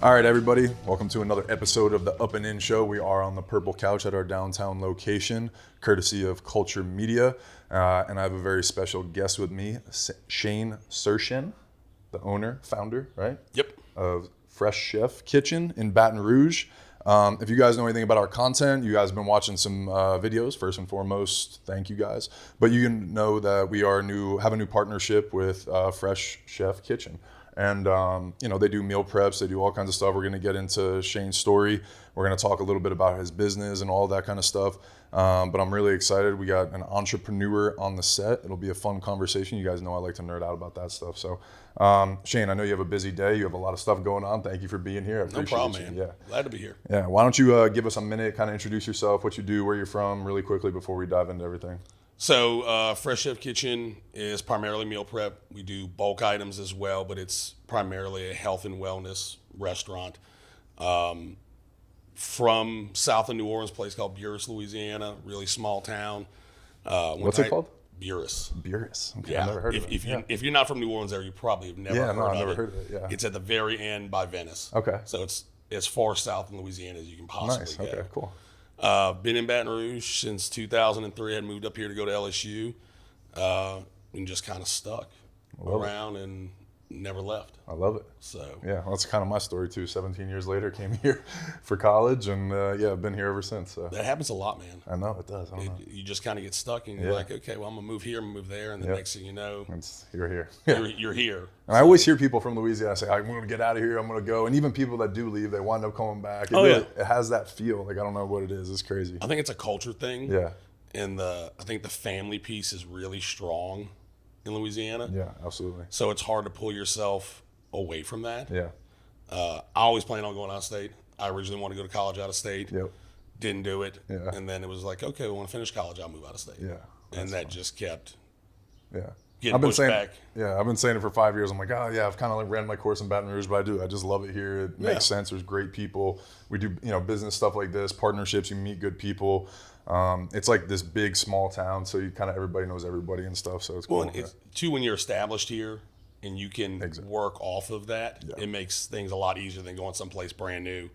All right, everybody, welcome to another episode of the Up and In Show. We are on the Purple Couch at our downtown location, courtesy of Culture Media. And I have a very special guest with me, Srsen, the owner, founder, right? Yep. Of Fresh Chef Kitchen in Baton Rouge. If you guys know anything about our content, you guys have been watching some videos. First and foremost, thank you guys. But you can know that we have a new partnership with Fresh Chef Kitchen. And, they do meal preps, they do all kinds of stuff. We're going to get into Shane's story. We're going to talk a little bit about his business and all that kind of stuff. But I'm really excited. We got an entrepreneur on the set. It'll be a fun conversation. You guys know I like to nerd out about that stuff. So, Shane, I know you have a busy day. You have a lot of stuff going on. Thank you for being here. I appreciate No problem, man. Yeah. Glad to be here. Yeah. Why don't you give us a minute, kind of introduce yourself, what you do, where you're from, really quickly before we dive into everything. So, Fresh Chef Kitchen is primarily meal prep. We do bulk items as well, but it's primarily a health and wellness restaurant. From south of New Orleans, a place called Buras, Louisiana, really small town. What's it called? Buras. Buras. Okay, Yeah. I've never heard of it. If you're not from New Orleans area, you probably have never I've never heard of it. Yeah. It's at the very end by Venice. Okay. So it's as far south in Louisiana as you can possibly Nice. go. Okay, cool. Been in Baton Rouge since 2003. I had moved up here to go to LSU and just kind of stuck around and never left. I love it. So Yeah, well, that's kind of my story too. 17 years later, came here for college, and I've been here ever since. So. that happens a lot, man. I know it does. I don't know. You just kind of get stuck and you're like, okay, well, I'm going to move here, I'm going to move there. And the next thing you know, You're here. you're here. And I always hear people from Louisiana say, I'm going to get out of here, I'm going to go. And even people that do leave, they wind up coming back. It has that feel. Like, I don't know what it is. It's crazy. I think it's a culture thing. Yeah. And I think the family piece is really strong in Louisiana. Yeah, absolutely. So it's hard to pull yourself away from that. Yeah. I always planned on going out of state. I originally wanted to go to college out of state. Yep. Didn't do it. Yeah. And then it was like, okay, well, when I finish college, I'll move out of state. Yeah. And that just kept I've been pushed saying back. Yeah, I've been saying it for 5 years. I'm like, I've kind of like ran my course in Baton Rouge, but I just love it here. It makes sense. There's great people. We do, business stuff like this, partnerships, you meet good people. It's like this big, small town, so you kind of, everybody knows everybody and stuff, so it's cool. Well, it's, too, when you're established here and you can work off of that, it makes things a lot easier than going someplace brand new,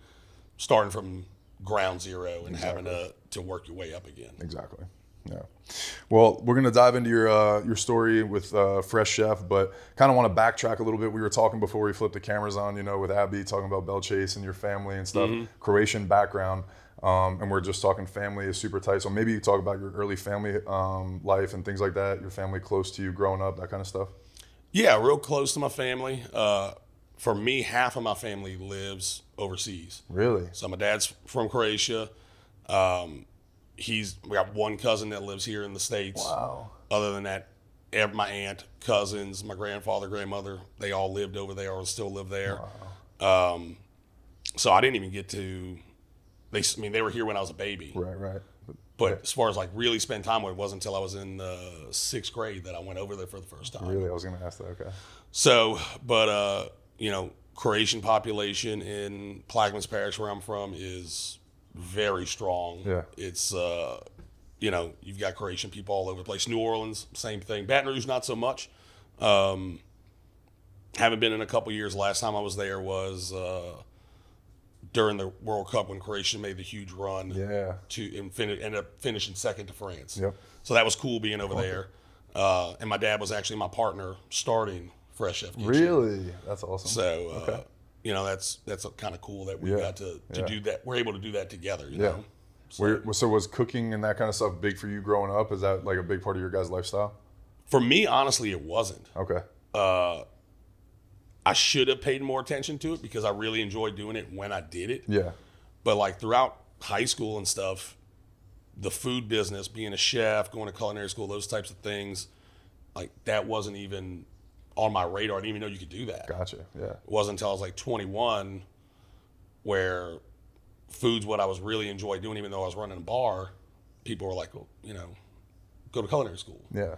starting from ground zero and having to work your way up again. Exactly. Yeah. Well, we're gonna dive into your story with Fresh Chef, but kind of want to backtrack a little bit. We were talking before we flipped the cameras on, with Abby, talking about Bell Chase and your family and stuff, Croatian background, and we're just talking family is super tight. So maybe you talk about your early family life and things like that. Your family close to you growing up, that kind of stuff. Yeah, real close to my family. For me, half of my family lives overseas. Really? So my dad's from Croatia. We got one cousin that lives here in the States. Wow. Other than that, my aunt, cousins, my grandfather, grandmother, they all lived over there or still live there. Wow. So I didn't even get to, they were here when I was a baby. Right. But as far as like really spend time with it, wasn't until I was in sixth grade that I went over there for the first time. Really? I was going to ask that, okay. So, but, Croatian population in Plaquemines Parish, where I'm from, is very strong. Yeah. It's, you've got Croatian people all over the place. New Orleans, same thing. Baton Rouge, not so much. Haven't been in a couple years. Last time I was there was during the World Cup when Croatia made the huge run. Yeah. Ended up finishing second to France. Yep. So that was cool being over there. And my dad was actually my partner starting Fresh Chef Kitchen. Really? That's awesome. So, that's kind of cool that we got to do that. We're able to do that together, you know? So was cooking and that kind of stuff big for you growing up? Is that like a big part of your guys' lifestyle? For me, honestly, it wasn't. Okay. I should have paid more attention to it because I really enjoyed doing it when I did it. Yeah. But like throughout high school and stuff, the food business, being a chef, going to culinary school, those types of things, like that wasn't even on my radar. I didn't even know you could do that. Gotcha. Yeah. It wasn't until I was like 21 where food's what I was really enjoying doing, even though I was running a bar. People were like, well, go to culinary school. Yeah.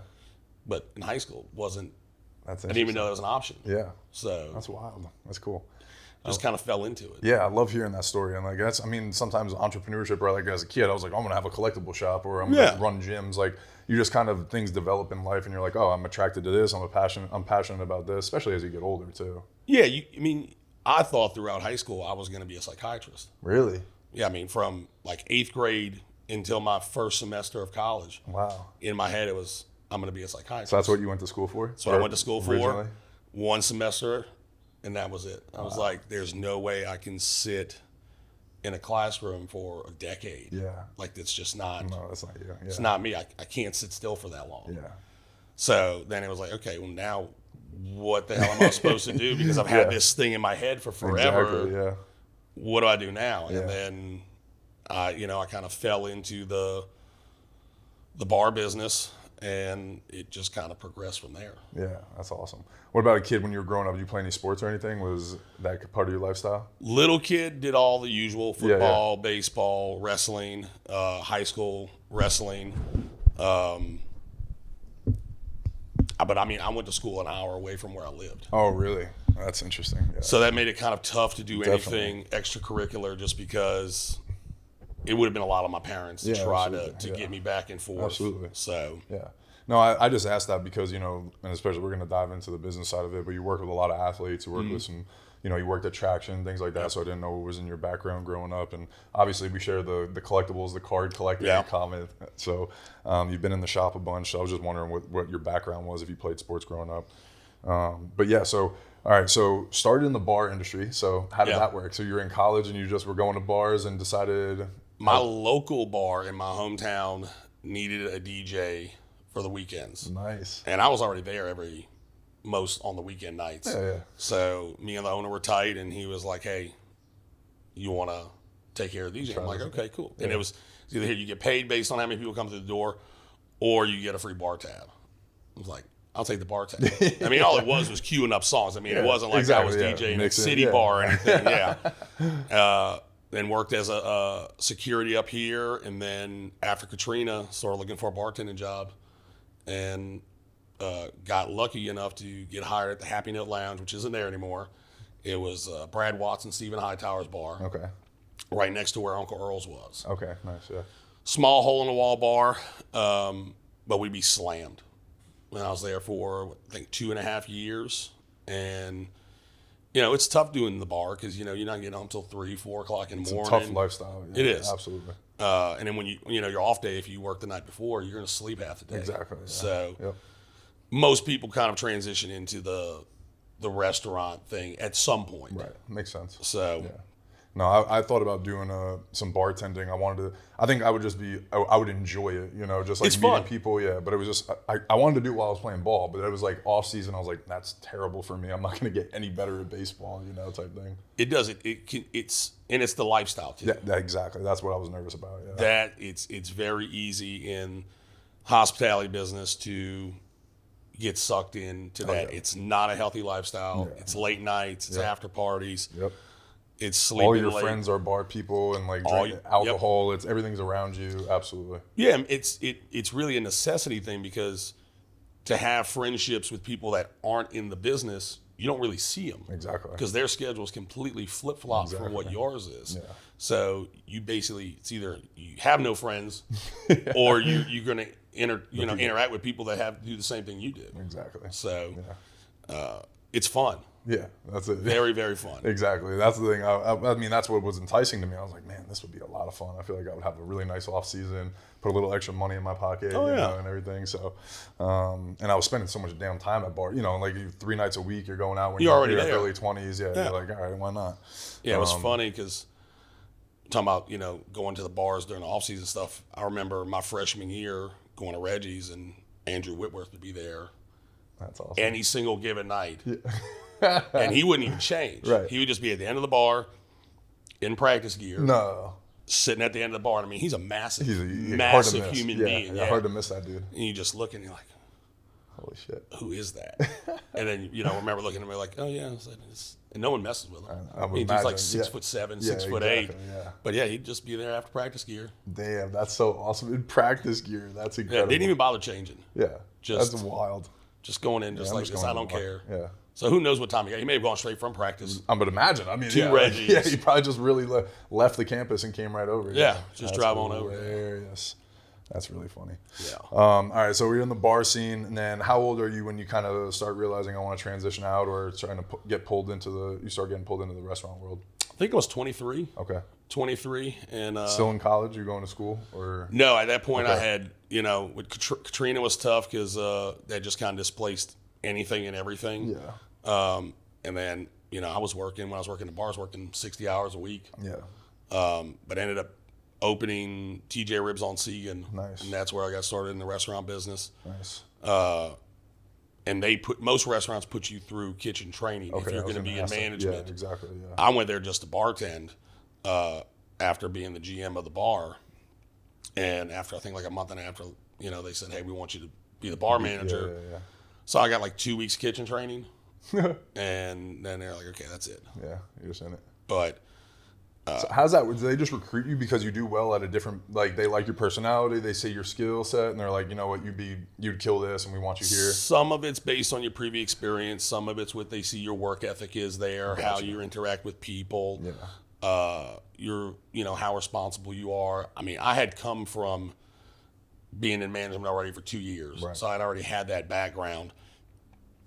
But in high school, wasn't. I didn't even know that was an option. Yeah. So that's wild. That's cool. Just kind of fell into it. Yeah, I love hearing that story. And like sometimes entrepreneurship, or like as a kid, I was like, I'm gonna have a collectible shop, or I'm gonna run gyms. Like you just kind of things develop in life, and you're like, oh, I'm attracted to this. I'm passionate about this, especially as you get older too. Yeah, I thought throughout high school I was going to be a psychiatrist. Really? Yeah, I mean, from like 8th grade until my first semester of college. Wow. In my head, it was, I'm going to be a psychiatrist. So that's what you went to school for? So I went to school originally? for one semester, and that was it. I was like, there's no way I can sit in a classroom for a decade. Yeah. Like, it's just not. No, that's not you. Yeah. It's not me. I can't sit still for that long. Yeah. So then it was like, okay, well, now what the hell am I supposed to do? Because I've had this thing in my head for forever. Exactly, yeah. What do I do now? Yeah. And then I kind of fell into the bar business, and it just kind of progressed from there. Yeah, that's awesome. What about a kid when you were growing up? Did you play any sports or anything? Was that part of your lifestyle? Little kid did all the usual: football, baseball, wrestling, high school wrestling. But I mean, I went to school an hour away from where I lived. Oh, really? That's interesting. Yeah. So that made it kind of tough to do Definitely. anything extracurricular, just because it would have been a lot of my parents to try to get me back and forth. Absolutely. So yeah. No, I just asked that because, and especially we're going to dive into the business side of it, but you work with a lot of athletes, you work with some, you worked at Traction, things like that, so I didn't know what was in your background growing up. And obviously we share the collectibles, the card collecting in common. So you've been in the shop a bunch, so I was just wondering what your background was if you played sports growing up. But yeah, so, all right, so started in the bar industry. So how did that work? So you were in college and you just were going to bars and decided... My local bar in my hometown needed a DJ for the weekends. Nice. And I was already there most on the weekend nights. Yeah. So me and the owner were tight, and he was like, hey, you want to take care of the DJ? I'm like, okay, cool. Yeah. And it was either here you get paid based on how many people come through the door, or you get a free bar tab. I was like, I'll take the bar tab. I mean, all it was queuing up songs. I mean, it wasn't like I was DJing a city bar or anything. Then worked as a security up here, and then after Katrina, started looking for a bartending job, and got lucky enough to get hired at the Happy Note Lounge, which isn't there anymore. It was Brad Watts and Stephen Hightower's bar. Okay. Right next to where Uncle Earl's was. Okay, nice, yeah. Small hole-in-the-wall bar, but we'd be slammed. And I was there for, I think, 2.5 years, and... it's tough doing the bar because, you're not getting home until 3, 4 o'clock in the morning. It's a tough lifestyle. Yeah, it is. Absolutely. And then when your off day, if you work the night before, you're going to sleep half the day. Exactly. Yeah. So most people kind of transition into the restaurant thing at some point. Right. Makes sense. So. Yeah. No, I thought about doing some bartending. I think I would just I would enjoy it, just like it's meeting fun. people. Yeah, but it was just, I wanted to do it while I was playing ball, but it was like off season. I was like, that's terrible for me. I'm not going to get any better at baseball, type thing. It does. It's the lifestyle too. Yeah, exactly. That's what I was nervous about. Yeah. That it's very easy in hospitality business to get sucked into that. Yeah. It's not a healthy lifestyle. Yeah. It's late nights. It's after parties. Yep. It's sleeping all your late. Friends are bar people and like drink alcohol. It's everything's around you. Absolutely. Yeah, it's really a necessity thing because to have friendships with people that aren't in the business, you don't really see them. Exactly. Because their schedule is completely flip-flop from what yours is. Yeah. So you basically, it's either you have no friends or you're going to interact with people that do the same thing you do. Exactly. So it's fun. Yeah, that's it. Very, very fun. Exactly. That's the thing. I mean, that's what was enticing to me. I was like, man, this would be a lot of fun. I feel like I would have a really nice off season, put a little extra money in my pocket, and everything. So, and I was spending so much damn time at bar. Like 3 nights a week, you're going out when you're early 20s. Yeah, you're like, all right, why not? Yeah, it was funny because talking about going to the bars during the off season stuff. I remember my freshman year going to Reggie's and Andrew Whitworth would be there. That's awesome. Any single given night. Yeah. And he wouldn't even change. Right. He would just be at the end of the bar in practice gear. No. Sitting at the end of the bar. I mean, he's a massive human being. Yeah, hard to miss that dude. And you just look and you're like, holy shit. Who is that? And then, remember looking at him like, oh, yeah. And no one messes with him. He's like 6'7", 6'8". Yeah. But yeah, he'd just be there after practice gear. Damn, that's so awesome. In practice gear, that's incredible. Yeah, didn't even bother changing. Yeah, that's wild. Just going in like this, I don't care. Yeah. So who knows what time he got? He may have gone straight from practice. I would imagine. I mean, to Reggie's. Yeah, he probably just really left the campus and came right over. Yeah, just drive on over. Hilarious. That's really funny. Yeah. All right, so we're in the bar scene, and then how old are you when you kind of start realizing I want to transition out, or trying to you start getting pulled into the restaurant world? I think I was 23. Okay. 23, and Still in college? You're going to school, or? no, at that point Okay. I had, with Katrina was tough because that just kind of displaced anything and everything. Yeah. And then, I was working, when I was working at the bar, I was working 60 hours a week. Yeah. But ended up opening TJ Ribs on Segan. Nice. And that's where I got started in the restaurant business. Nice. And most restaurants put you through kitchen training if you're going to be in management. Yeah, exactly. Yeah. I went there just to bartend after being the GM of the bar. And after, I think like a month and a half, they said, hey, we want you to be the bar manager. Yeah. So I got like 2 weeks kitchen training. And then they're like, okay, that's it. Yeah, you're just in it. But so how's that? Do they just recruit you because you do well at a different, like they like your personality, they see your skill set, and they're like, you know what, you'd kill this, and we want you here? some of it's based on your previous experience. Some of it's what they see your work ethic is there, Gotcha. how you interact with people, Yeah. how responsible you are. I mean, I had come from being in management already for 2 years, Right. so I'd already had that background.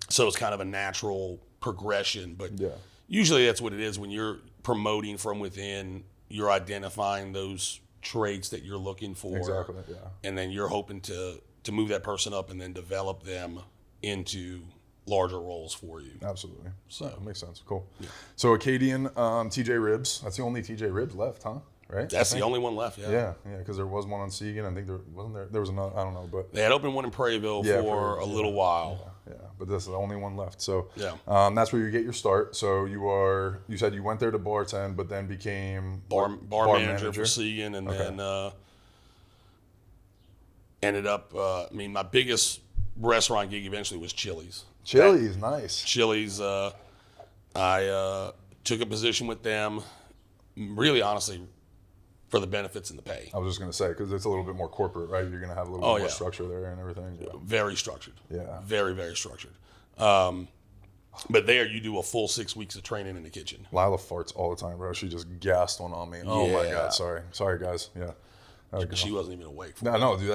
So it's kind of a natural progression, but Yeah. usually that's what it is when you're promoting from within. You're identifying those traits that you're looking for, Exactly. Yeah. and then you're hoping to move that person up and then develop them into larger roles for you. Absolutely. So- That makes sense. Cool. Yeah. So Acadian, TJ Ribs. That's the only TJ Ribs left, huh? Right. That's the only one left. Yeah, because there was one on Segan. I think there wasn't there. There was another. I don't know, but They had opened one in Prairieville Yeah, for a little while. yeah. But this is the only one left. So Yeah. that's where you get your start. So you said you went there to bartend, but then became Bar manager for Segan, and then ended up. My biggest restaurant gig eventually was Chili's. Chili's, nice. Chili's. I took a position with them. Really, honestly, for the benefits and the pay. I was just gonna say because it's a little bit more corporate, right? You're gonna have a little bit more structure there and everything. Yeah. Very structured. Yeah. Very, very structured. But there, you do a full 6 weeks of training in the kitchen. Lila farts all the time, bro. She just gassed one on me. Oh my Yeah. god, sorry guys. Yeah. She wasn't even awake. No, dude.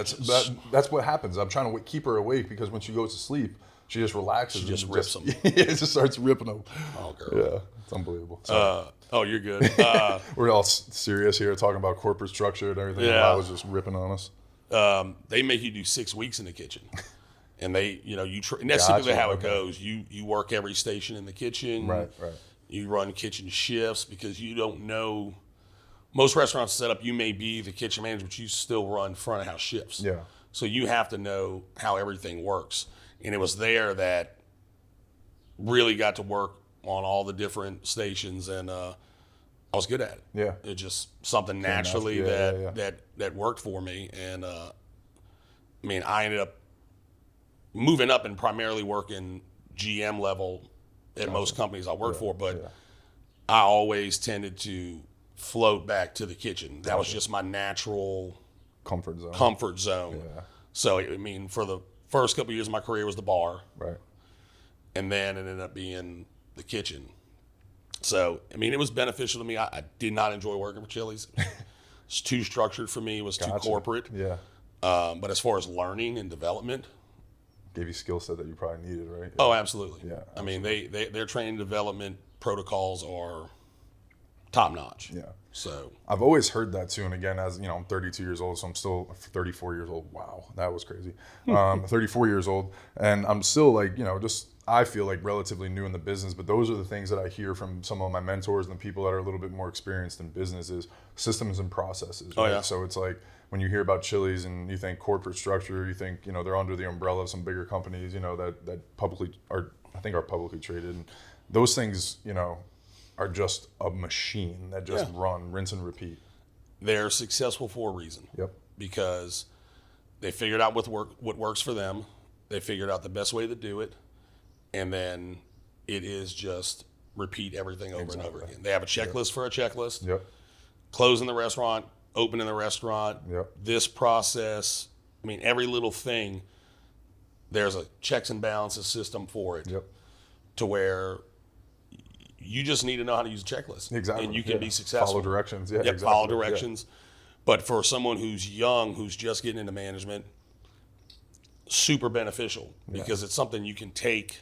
That's what happens. I'm trying to keep her awake because when she goes to sleep, she just relaxes. She just and rips them. It just starts ripping them. Oh, girl. Yeah, it's unbelievable. So, You're good. we're all serious here, talking about corporate structure and everything. Yeah. I was just ripping on us. They make you do 6 weeks in the kitchen, and they, and that's typically how it goes. You work every station in the kitchen. Right. You run kitchen shifts because you don't know. Most restaurants set up, you may be the kitchen manager, but you still run front of house shifts. Yeah. So you have to know how everything works. And it was there that really got to work on all the different stations, and I was good at it. Yeah. It's just something naturally that worked for me. And I ended up moving up and primarily working GM level at most companies I worked for, but I always tended to float back to the kitchen. That was just my natural comfort zone. Yeah. So, for the first couple of years of my career was the bar, Right. and then it ended up being the kitchen. So, it was beneficial to me. I did not enjoy working for Chili's. It's too structured for me. It was too corporate. Yeah. But as far as learning and development, Gave you skill set that you probably needed, right? oh, absolutely. Yeah, Their training development protocols are top notch. Yeah. So I've always heard that too, and again, as I'm 32 years old, so I'm still 34 years old. Wow, that was crazy. 34 years old, and I'm still I feel like relatively new in the business, but those are the things that I hear from some of my mentors and the people that are a little bit more experienced in business is systems and processes. Right? Oh, yeah. So it's like when you hear about Chili's and you think corporate structure, you think they're under the umbrella of some bigger companies, that publicly are publicly traded, and those things, are just a machine that just run, rinse and repeat. they're successful for a reason. Yep. Because they figured out what works for them. They figured out the best way to do it, and then it is just repeat everything over and over again. They have a checklist for a checklist. Yep. Closing the restaurant, opening the restaurant. Yep. This process. Every little thing. There's a checks and balances system for it. Yep. To where you just need to know how to use a checklist. Exactly. And you can be successful. Follow directions. Yeah. Yep, exactly. follow directions. But for someone who's young, who's just getting into management, super beneficial because it's something you can take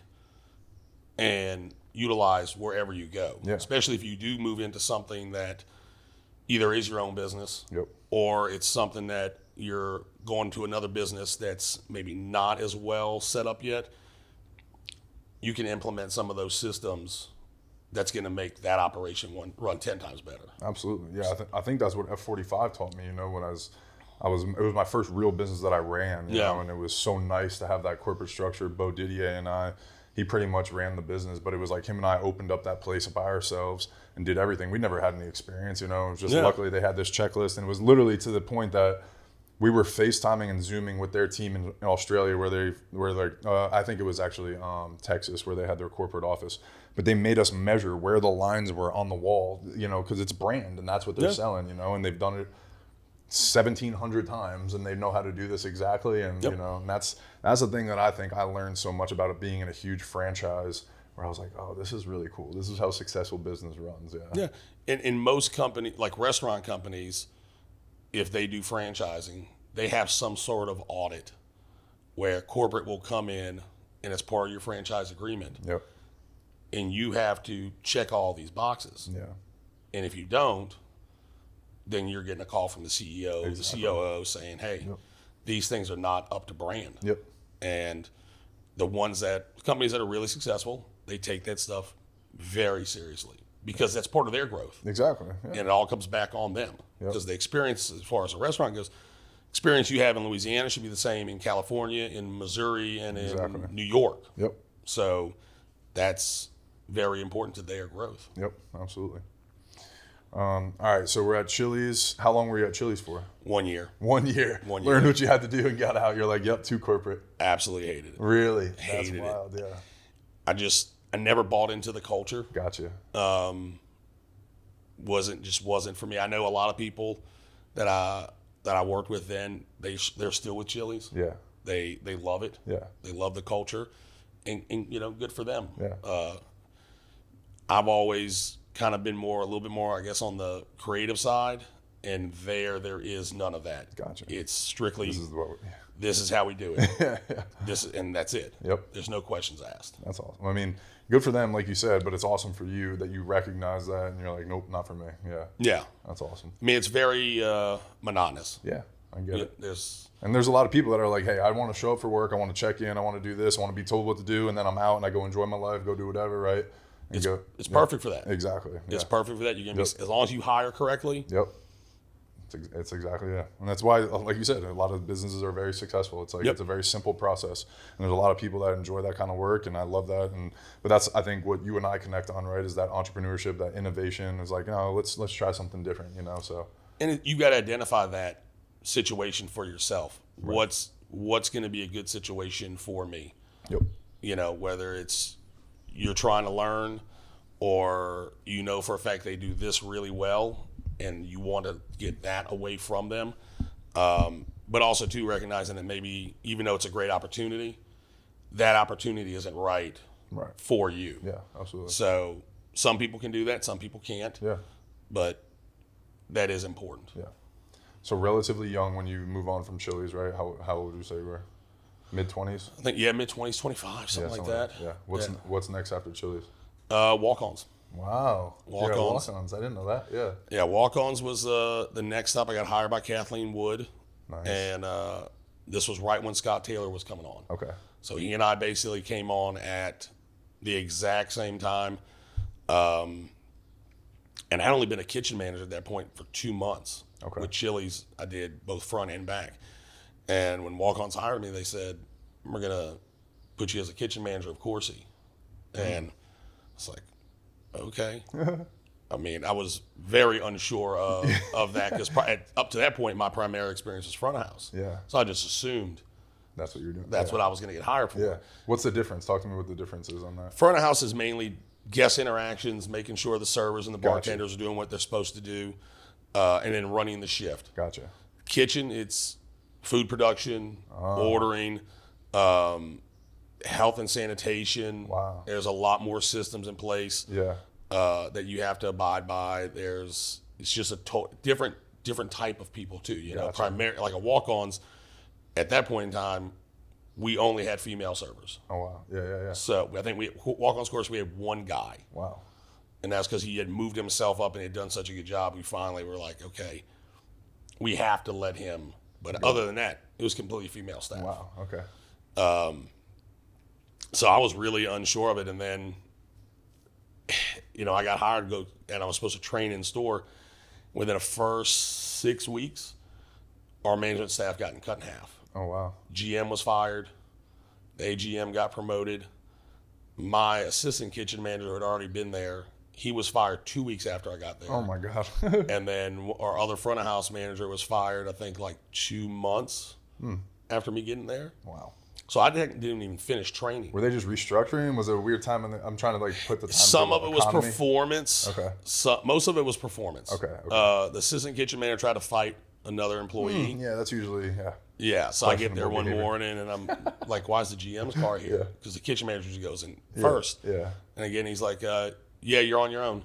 and utilize wherever you go. Yeah. Especially if you do move into something that either is your own business Yep. or it's something that you're going to another business that's maybe not as well set up yet. You can implement some of those systems that's going to make that operation run 10 times better. Absolutely. Yeah. I think that's what F45 taught me, when it was my first real business that I ran, you know, and it was so nice to have that corporate structure. Bo Didier and he pretty much ran the business, but it was like him and I opened up that place by ourselves and did everything. We never had any experience, It was just luckily they had this checklist, and it was literally to the point that we were FaceTiming and Zooming with their team in Australia, I think it was actually Texas, where they had their corporate office. But they made us measure where the lines were on the wall, because it's brand and that's what they're selling, and they've done it 1,700 times and they know how to do this exactly. And, and that's the thing that I think I learned so much about it being in a huge franchise, where I was like, oh, this is really cool. This is how successful business runs. Yeah. In most companies, like restaurant companies, if they do franchising, they have some sort of audit where corporate will come in and it's part of your franchise agreement. Yep. And you have to check all these boxes. Yeah. And if you don't, then you're getting a call from the CEO, the COO saying, hey, these things are not up to brand. Yep. And the companies that are really successful, they take that stuff very seriously because that's part of their growth. Exactly. Yeah. And it all comes back on them because the experience, as far as a restaurant goes, experience you have in Louisiana should be the same in California, in Missouri, and in New York. Yep. So that's very important to their growth. Yep, absolutely. All right, so we're at Chili's. How long were you at Chili's for? 1 year. 1 year. Learned what you had to do and got out. You're like, yep, too corporate. Absolutely hated it. Really? Hated That's wild, it. Yeah. I never bought into the culture. Gotcha. Wasn't for me. I know a lot of people that I worked with then, they're still with Chili's. Yeah. They love it. Yeah. They love the culture. And good for them. Yeah. I've always kind of been a little bit more, I guess, on the creative side, and there is none of that. Gotcha. It's strictly this is how we do it. Yeah. And that's it. Yep. There's no questions asked. That's awesome. I mean, good for them, like you said, but it's awesome for you that you recognize that and you're like, nope, not for me. Yeah. Yeah. That's awesome. I mean, it's very monotonous. Yeah, I get it. There's a lot of people that are like, hey, I want to show up for work, I want to check in, I want to do this, I want to be told what to do, and then I'm out and I go enjoy my life, go do whatever, right? It's perfect for that. Exactly. It's perfect for that. You're gonna be, as long as you hire correctly. Yep. It's exactly, yeah. And that's why, like you said, a lot of businesses are very successful. It's like, it's a very simple process. And there's a lot of people that enjoy that kind of work, and I love that. But that's, I think, what you and I connect on, right, is that entrepreneurship, that innovation is like, let's try something different, so. And you got to identify that situation for yourself. Right. What's going to be a good situation for me? Yep. Whether it's you're trying to learn or for a fact they do this really well and you want to get that away from them. But also, too, recognizing that maybe even though it's a great opportunity, that opportunity isn't right for you. Yeah, absolutely. So some people can do that, some people can't. Yeah. But that is important. Yeah. So relatively young when you move on from Chili's, right? How old would you say you were? Mid-20s? I think, mid-20s, 25, something like that. Yeah. What's next after Chili's? Walk-ons. Wow. Walk-ons. Walk-ons. I didn't know that. Yeah. Yeah, walk-ons was the next stop. I got hired by Kathleen Wood. Nice. And this was right when Scott Taylor was coming on. Okay. So he and I basically came on at the exact same time. And I'd only been a kitchen manager at that point for 2 months. Okay. With Chili's, I did both front and back. And when Walk-Ons hired me, they said, we're going to put you as a kitchen manager of Corsi. And it's like, okay. I mean, I was very unsure of that because up to that point, my primary experience was front of house. Yeah. So I just assumed that's what you're doing. That's what I was going to get hired for. Yeah. What's the difference? Talk to me what the difference is on that. Front of house is mainly guest interactions, making sure the servers and the bartenders are doing what they're supposed to do, and then running the shift. Gotcha. Kitchen, it's food production, ordering, health and sanitation. Wow. There's a lot more systems in place that you have to abide by. It's just a different different type of people too. You know, Gotcha. primarily like a walk-ons. At that point in time, we only had female servers. Oh wow. Yeah. So I think walk-ons course we had one guy, Wow. and that's because he had moved himself up and had done such a good job. We finally were like, okay, we have to let him. But other than that, it was completely female staff. Wow. Okay. So I was really unsure of it, and then, you know, I got hired to go, and I was supposed to train in store. Within the first 6 weeks, our management staff got cut in half. Oh wow. GM was fired. The AGM got promoted. My assistant kitchen manager had already been there. He was fired 2 weeks after I got there. Oh my God. And then our other front of house manager was fired, I think, like 2 months after me getting there. Wow. So I didn't even finish training. Were they just restructuring? Was it a weird time? I'm trying to like put the time. Some to of it was economy. performance. Okay. Most of it was performance. Okay. The assistant kitchen manager tried to fight another employee. Yeah, that's usually Yeah, so I get there Questionable one behavior. morning and I'm like, "Why is the GM's car here?" Yeah. Because the kitchen manager just goes in first. Yeah. And again, he's like, "Yeah, you're on your own."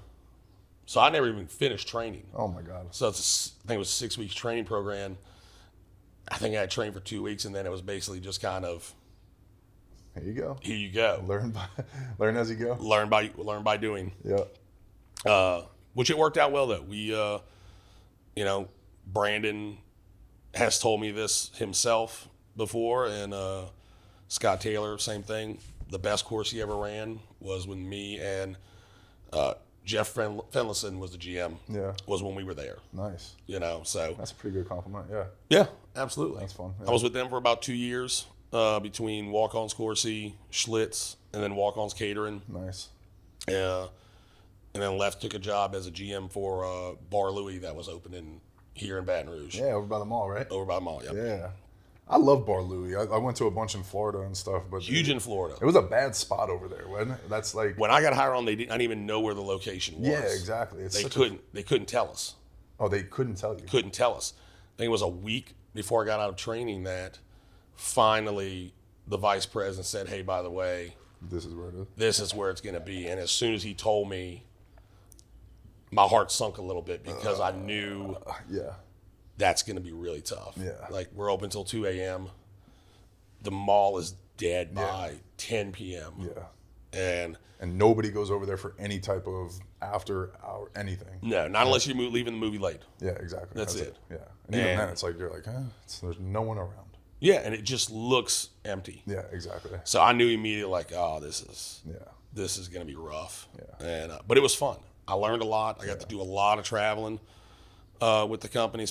So I never even finished training. Oh my God. So I think it was a 6 weeks training program. I think I had trained for 2 weeks, and then it was basically just kind of, Here you go. here you go, Learn as you go. learn by doing. Yeah. Which it worked out well though. We, you know, Brandon has told me this himself before, and Scott Taylor, same thing. The best course he ever ran was when me and Jeff Finlayson was the GM. Yeah. Was when we were there. Nice. You know, so That's a pretty good compliment. Yeah. yeah, absolutely. That's fun. Yeah. I was with them for about 2 years, between walk-ons Corsi, Schlitz, and then walk-ons catering. Nice. And then left, took a job as a GM for Bar Louie that was opening here in Baton Rouge. Yeah, over by the mall, right? Over by the mall, yep. Yeah. I love Bar Louie. I went to a bunch in Florida and stuff, but Huge in Florida. it was a bad spot over there, wasn't it? That's like When I got hired on, I didn't even know where the location was. yeah, exactly. It's They such couldn't tell us. they couldn't tell you. Couldn't tell us. I think it was a week before I got out of training that finally the vice president said, "Hey, by the way, This is where it is. this is where it's going to be." And as soon as he told me, my heart sunk a little bit because I knew Yeah. that's going to be really tough. Yeah. Like, we're open till 2 a.m. The mall is dead by 10 p.m. Yeah. And nobody goes over there for any type of after hour anything. no, not unless you're leaving the movie late. Yeah, exactly. That's it. Yeah. And even And- then, it's like you're like, there's no one around. Yeah, and it just looks empty. Yeah, exactly. So I knew immediately, like, oh, this is going to be rough. Yeah. And but it was fun. I learned a lot. I got to do a lot of traveling with the company.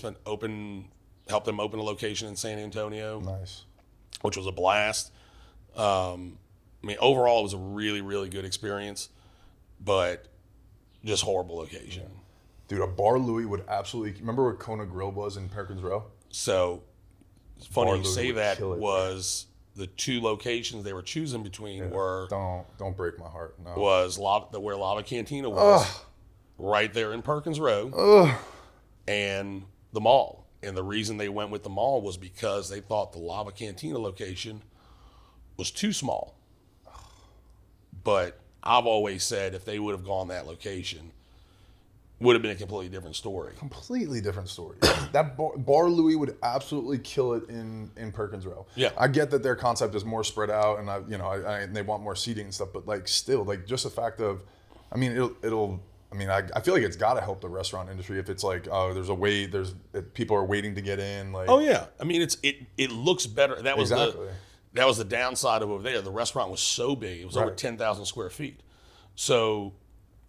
Helped them open a location in San Antonio, Nice. which was a blast. I mean, overall, it was a really, really good experience, but just horrible location. Dude, a Bar Louie would absolutely. Remember where Kona Grill was in Perkins Row? So it's funny Bar you Louie say would that. kill it. Was the two locations they were choosing between were Don't break my heart. No. was where Lava Cantina was, right there in Perkins Row, and the mall. And the reason they went with the mall was because they thought the Lava Cantina location was too small. But I've always said if they would have gone that location, would have been a completely different story. Completely different story. That Bar Louie would absolutely kill it in Perkins Row. Yeah. I get that their concept is more spread out, and and they want more seating and stuff. But like, still, like, just the fact of, I mean, it'll. I mean, I feel like it's got to help the restaurant industry if it's like, oh, there's a wait, people are waiting to get in. Like, Oh yeah, I mean it looks better. That was Exactly. that was the downside of over there. The restaurant was so big; it was over Right. 10,000 square feet. So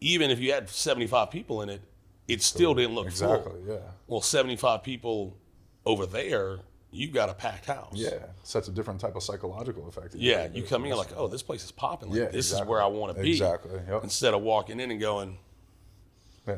even if you had 75 people in it, it still didn't look exactly, full. yeah. Well, 75 people over there, you got a packed house. Yeah, sets a different type of psychological effect. Yeah, you come in, you're like, oh, this place is popping. Like, Yeah, this exactly. is where I want to be. Exactly, yep. Instead of walking in and going, Yeah.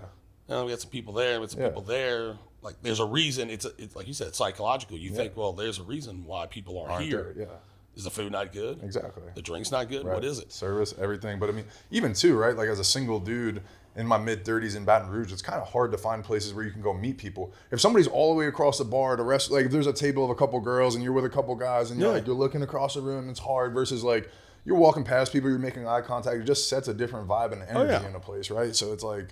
oh, we got some people there, we got some Yeah. people there. Like, there's a reason. It's like you said, it's psychological. You think, well, there's a reason why people aren't here. There, yeah. Is the food not good? Exactly. The drink's not good? Right. What is it? Service, everything. But I mean, even too, right? Like, as a single dude in my mid 30s in Baton Rouge, it's kind of hard to find places where you can go meet people. If somebody's all the way across the bar, like if there's a table of a couple girls and you're with a couple guys and you're looking across the room, it's hard versus like you're walking past people, you're making eye contact. It just sets a different vibe and energy in a place, right? So it's like,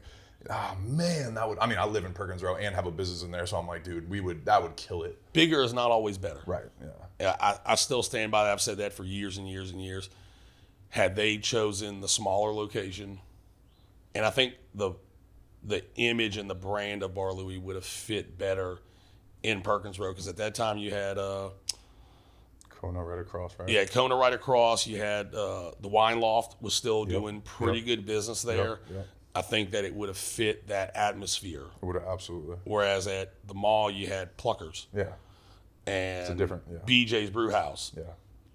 Ah, man, that would. I mean, I live in Perkins Row and have a business in there, so I'm like, dude, that would kill it. Bigger is not always better. Right. Yeah. Yeah, I still stand by that. I've said that for years and years and years. Had they chosen the smaller location, and I think the image and the brand of Bar Louie would have fit better in Perkins Row, because at that time you had Kona right across, right? yeah, Kona right across. You had the Wine Loft was still doing pretty good business there. Yep. I think that it would have fit that atmosphere. It would have absolutely. Whereas at the mall you had Pluckers. Yeah. And It's a different. Yeah. BJ's Brew House. Yeah.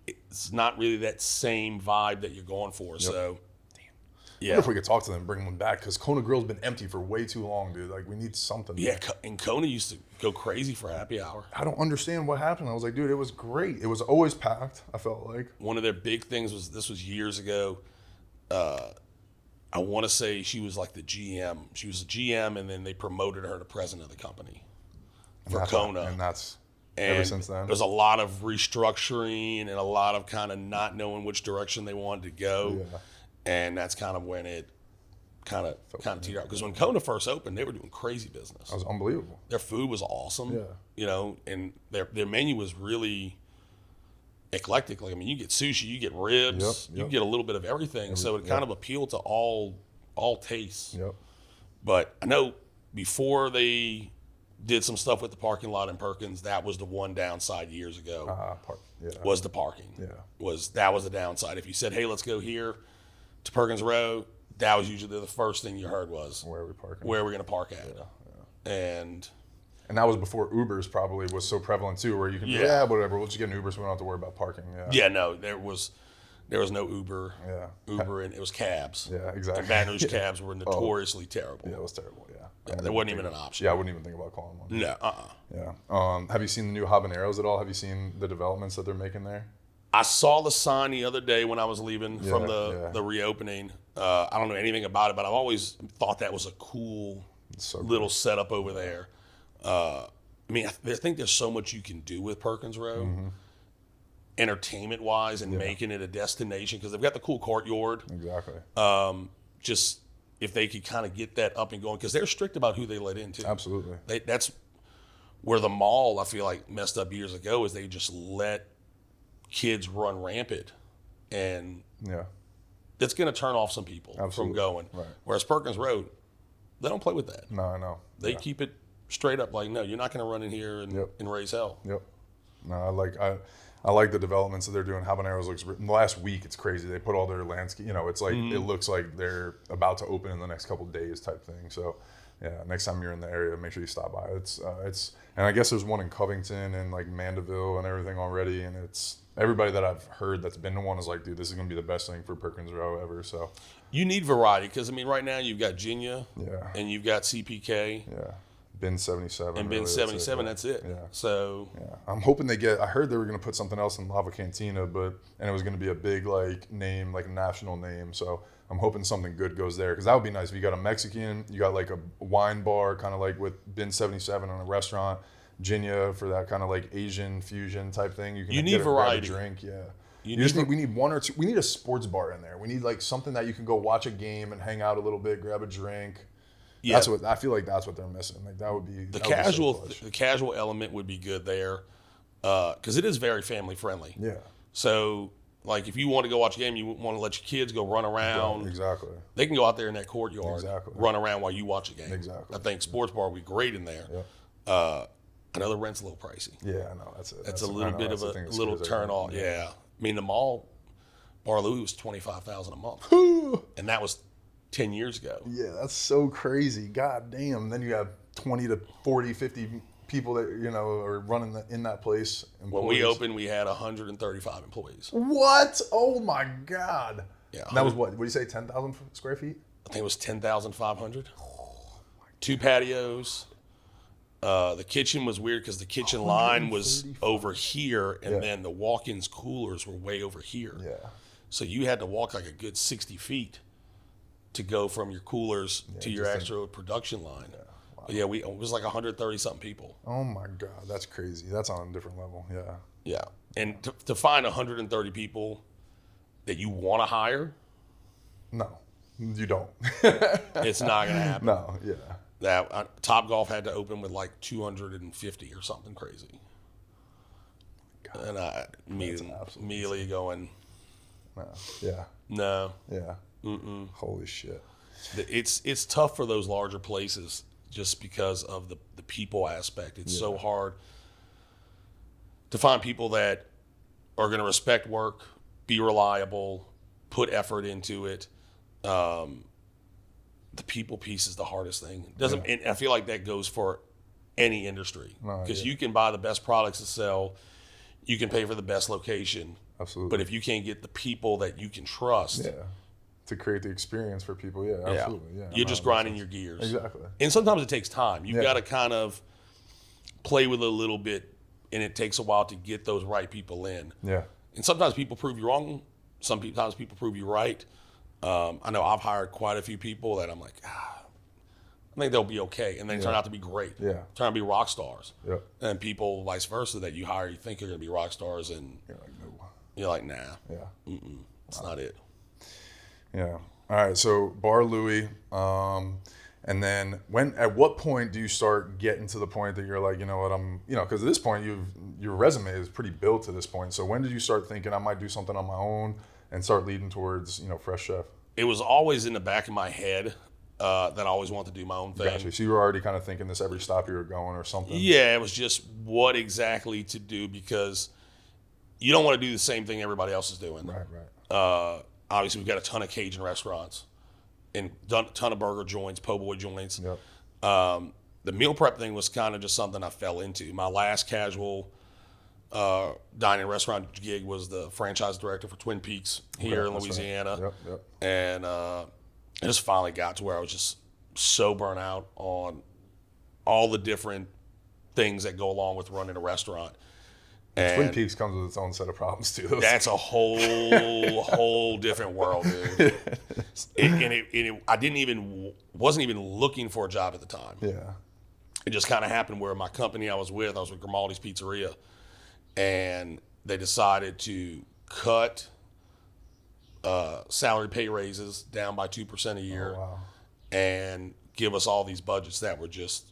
It's not really that same vibe that you're going for. So, I wonder if we could talk to them and bring them back, because Kona Grill's been empty for way too long, dude. Like, we need something. Yeah, and Kona used to go crazy for happy hour. I don't understand what happened. I was like, dude, it was great. It was always packed, I felt like. One of their big things was, this was years ago, I want to say she was like the GM. She was the GM, and then they promoted her to president of the company for Kona. And that's and ever since then. There's a lot of restructuring and a lot of kind of not knowing which direction they wanted to go. Yeah. And that's kind of when it kind of teetered out. Because when Kona first opened, they were doing crazy business. That was unbelievable. Their food was awesome. Yeah. You know, and their menu was really eclectic. Like, I mean, you get sushi, you get ribs, you get a little bit of everything. So it kind of appealed to all tastes. Yep. But I know before they did some stuff with the parking lot in Perkins, that was the one downside years ago. Was the parking. Yeah. That was the downside. If you said, hey, let's go here to Perkins Row, that was usually the first thing you heard was, Where are we parking? Where are we going to park at? And that was before Ubers probably was so prevalent too, where you can whatever, we'll just get an Uber so we don't have to worry about parking. Yeah, no, there was no Uber. And it was cabs. Yeah, exactly. And Baton Rouge cabs were notoriously terrible. Yeah, it was terrible. Yeah. There wasn't even an option. Yeah, I wouldn't even think about calling one. No. Yeah. Have you seen the new habaneros at all? Have you seen the developments that they're making there? I saw the sign the other day when I was leaving from the reopening. I don't know anything about it, but I've always thought that was a cool little setup over there. I mean, I think there's so much you can do with Perkins Row, entertainment-wise, and making it a destination, because they've got the cool courtyard. Exactly. Just if they could kind of get that up and going, because they're strict about who they let into. Absolutely. That's where the mall, I feel like, messed up years ago, is they just let kids run rampant, and it's going to turn off some people from going. Right. Whereas Perkins Road, they don't play with that. No, I know. They keep it straight up, like, no, you're not going to run in here and raise hell. Yep. No, I like the developments that they're doing. Habaneros looks, in the last week, it's crazy. They put all their landscape, it's like, it looks like they're about to open in the next couple of days type thing. So, yeah, next time you're in the area, make sure you stop by. It's, and I guess there's one in Covington and like Mandeville and everything already. And it's, everybody that I've heard that's been to one is like, dude, this is going to be the best thing for Perkins Row ever. So, you need variety, because, I mean, right now you've got Ginya and you've got CPK. Yeah. Bin 77. And Bin 77, that's it. Yeah. So. Yeah. I'm hoping I heard they were going to put something else in Lava Cantina, and it was going to be a big, like, name, like, national name. So I'm hoping something good goes there, because that would be nice. If you got a Mexican, you got, like, a wine bar, kind of like with Bin 77 on a restaurant, Ginya for that kind of, like, Asian fusion type thing. You need variety. Drink, we need one or two. We need a sports bar in there. We need, like, something that you can go watch a game and hang out a little bit, grab a drink. Yeah. That's what I feel like. That's what they're missing. Like, that would be the casual element would be good there, because it is very family friendly. Yeah. So, like, if you want to go watch a game, you want to let your kids go run around. Right, exactly. They can go out there in that courtyard, run around while you watch a game. Exactly. I think sports bar would be great in there. Yeah. I know the rent's a little pricey. Yeah, I know. That's a little bit of a little turn off. Yeah. I mean, the mall Bar Louie was $25,000 a month, and that was 10 years ago. Yeah, that's so crazy. God damn. Then you have 20 to 40, 50 people that, are running in that place. Employees. When we opened, we had 135 employees. What? Oh, my God. Yeah. And that was what did you say, 10,000 square feet? I think it was 10,500. 2 patios. The kitchen was weird because the kitchen line was over here, and then the walk-ins coolers were way over here. Yeah. So you had to walk like a good 60 feet to go from your coolers to your actual production line. Yeah, wow. But yeah, it was like 130-something people. Oh, my God. That's crazy. That's on a different level. Yeah. Yeah. And to find 130 people that you want to hire. No. You don't. It's not going to happen. No, yeah. That Top Golf had to open with like 250 or something crazy. God, and I immediately going, no, yeah. No. Yeah. Holy shit. It's tough for those larger places just because of the people aspect. It's so hard to find people that are going to respect work, be reliable, put effort into it. The people piece is the hardest thing. And I feel like that goes for any industry because you can buy the best products to sell, you can pay for the best location. Absolutely. But if you can't get the people that you can trust, to create the experience for people, absolutely, you're just grinding your gears. Exactly. And sometimes it takes time. You've got to kind of play with it a little bit, and it takes a while to get those right people in. Yeah. And sometimes people prove you wrong. Sometimes people prove you right. I know I've hired quite a few people that I'm like, I think they'll be okay, and they turn out to be great. Yeah. Turn out to be rock stars. Yeah. And people vice versa that you hire, you think you're going to be rock stars, and you're like, no. You're like, nah. Yeah. It's not it. Yeah. All right. So Bar Louie, and then at what point do you start getting to the point that you're like, you know what, because at this point your resume is pretty built to this point. So when did you start thinking I might do something on my own and start leading towards, Fresh Chef? It was always in the back of my head that I always wanted to do my own thing. Gotcha. So you were already kind of thinking this every stop you were going or something? Yeah, it was just what exactly to do because you don't want to do the same thing everybody else is doing. Right. Obviously, we've got a ton of Cajun restaurants and a ton of burger joints, po' boy joints. Yep. The meal prep thing was kind of just something I fell into. My last casual dining restaurant gig was the franchise director for Twin Peaks here in Louisiana. Right. Yep. And I just finally got to where I was just so burnt out on all the different things that go along with running a restaurant. And Twin Peaks comes with its own set of problems too. That's a whole different world, dude. I wasn't even looking for a job at the time. Yeah. It just kind of happened where my company I was with Grimaldi's Pizzeria, and they decided to cut salary pay raises down by 2% a year, and give us all these budgets that were just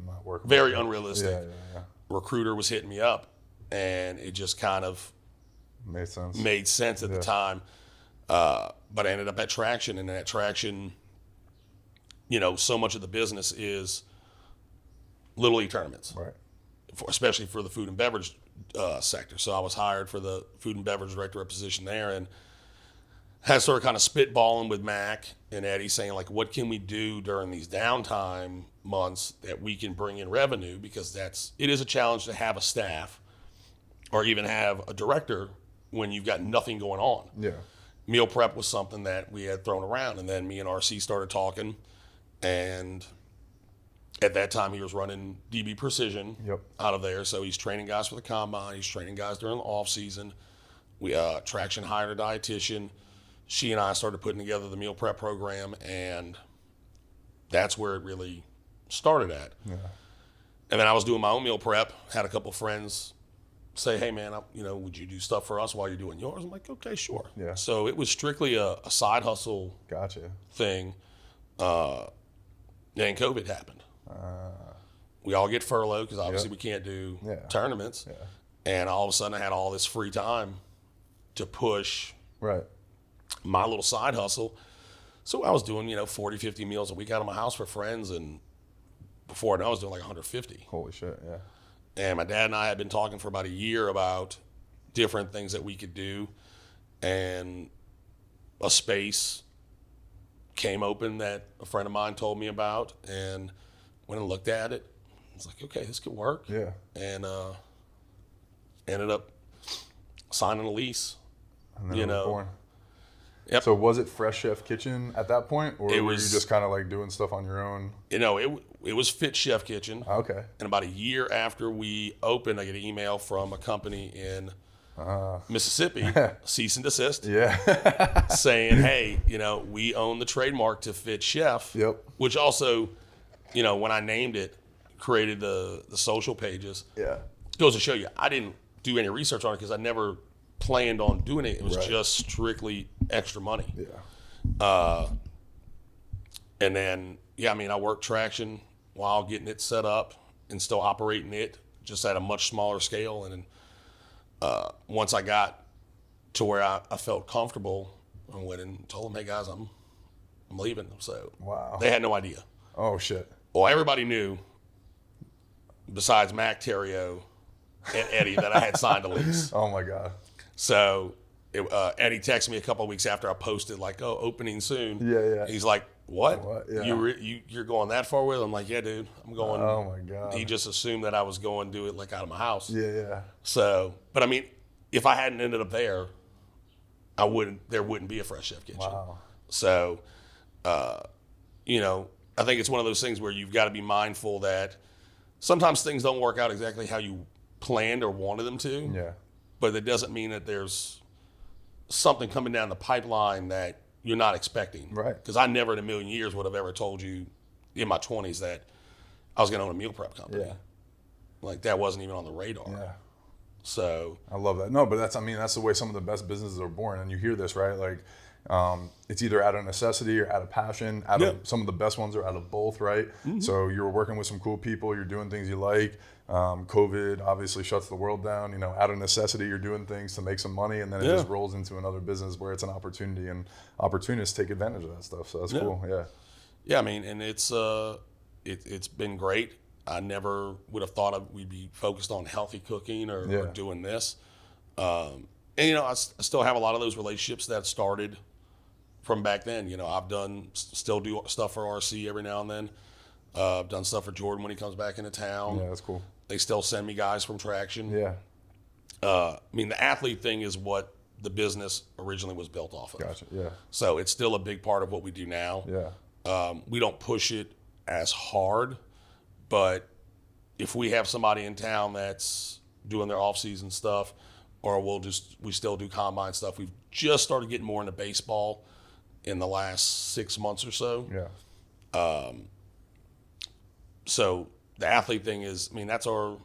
not working. Very unrealistic. Yeah. Recruiter was hitting me up, and it just kind of made sense at the time. But I ended up at Traction, and at Traction, so much of the business is Little League tournaments, right? Especially for the food and beverage sector. So I was hired for the food and beverage director position there, and had started kind of spitballing with Mac and Eddie, saying like, what can we do during these downtime months that we can bring in revenue, because it is a challenge to have a staff or even have a director when you've got nothing going on. Yeah. Meal prep was something that we had thrown around, and then me and RC started talking, and at that time he was running DB Precision out of there, so he's training guys for the combine, he's training guys during the off season. We Traction hired a dietitian. She and I started putting together the meal prep program, and that's where it really started at. Yeah. And then I was doing my own meal prep, had a couple friends say, hey man, would you do stuff for us while you're doing yours? I'm like, okay, sure. Yeah. So it was strictly a side hustle thing. Then COVID happened. We all get furloughed because obviously we can't do tournaments. Yeah. And all of a sudden I had all this free time to push my little side hustle. So I was doing, 40, 50 meals a week out of my house for friends. And before I know, I was doing like 150. Holy shit, yeah. And my dad and I had been talking for about a year about different things that we could do. And a space came open that a friend of mine told me about, and went and looked at it. I was like, okay, this could work. Yeah. And ended up signing a lease. And then it was born. Yep. So was it Fresh Chef Kitchen at that point, or were you just kind of like doing stuff on your own? It was Fit Chef Kitchen. Okay. And about a year after we opened, I get an email from a company in Mississippi, cease and desist. Yeah. Saying, hey, we own the trademark to Fit Chef. Yep. Which also, when I named it, created the social pages. Yeah. Goes to show you, I didn't do any research on it because I never planned on doing it. It was just strictly extra money. Yeah. And then, yeah, I mean, I worked Traction while getting it set up and still operating it just at a much smaller scale. And then once I got to where I felt comfortable, I went and told them, hey, guys, I'm leaving. So Wow. they had no idea. Oh, shit. Well, everybody knew, besides Mac, Terrio, and Eddie, that I had signed a lease. Oh, my God. So Eddie texted me a couple of weeks after I posted, like, oh, opening soon. Yeah. He's like, what? Yeah. You're going that far with it? I'm like, yeah, dude, I'm going. Oh, my God. He just assumed that I was going to do it like out of my house. Yeah. So, but I mean, if I hadn't ended up there, there wouldn't be a Fresh Chef Kitchen. Wow. So, I think it's one of those things where you've got to be mindful that sometimes things don't work out exactly how you planned or wanted them to. Yeah. But it doesn't mean that there's something coming down the pipeline that you're not expecting. Right. Because I never in a million years would have ever told you in my 20s that I was going to own a meal prep company. Yeah. Like that wasn't even on the radar. Yeah. So I love that. No, but that's the way some of the best businesses are born. And you hear this, right? Like, it's either out of necessity or out of passion. Some of the best ones are out of both, right? Mm-hmm. So you're working with some cool people. You're doing things you like. COVID obviously shuts the world down. Out of necessity, you're doing things to make some money, and then it just rolls into another business where it's an opportunity, and opportunists take advantage of that stuff. So that's cool. Yeah. Yeah, I mean, and it's been great. I never would have thought we'd be focused on healthy cooking or doing this. And I still have a lot of those relationships that started from back then. I've still do stuff for RC every now and then. I've done stuff for Jordan when he comes back into town. Yeah, that's cool. They still send me guys from Traction. Yeah. I mean, the athlete thing is what the business originally was built off of. Gotcha. Yeah. So it's still a big part of what we do now. Yeah. We don't push it as hard, but if we have somebody in town that's doing their off-season stuff, or we still do combine stuff. We've just started getting more into baseball in the last 6 months or so. Yeah. So the athlete thing is, I mean, that's our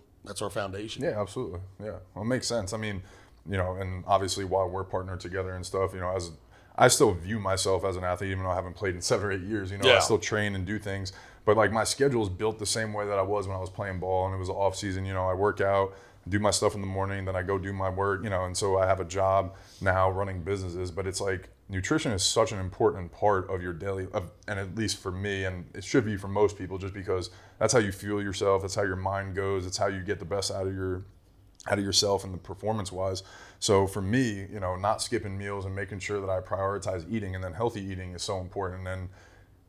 foundation. Yeah, absolutely. Yeah. Well, it makes sense. I mean, and obviously while we're partnered together and stuff, as I still view myself as an athlete, even though I haven't played in 7 or 8 years, I still train and do things. But like my schedule is built the same way that I was when I was playing ball, and it was off season. I work out, do my stuff in the morning, then I go do my work, and so I have a job now running businesses. But it's like nutrition is such an important part of your daily, and at least for me, and it should be for most people, just because that's how you fuel yourself, that's how your mind goes, it's how you get the best out of yourself and the performance wise. So for me, not skipping meals and making sure that I prioritize eating, and then healthy eating is so important. And then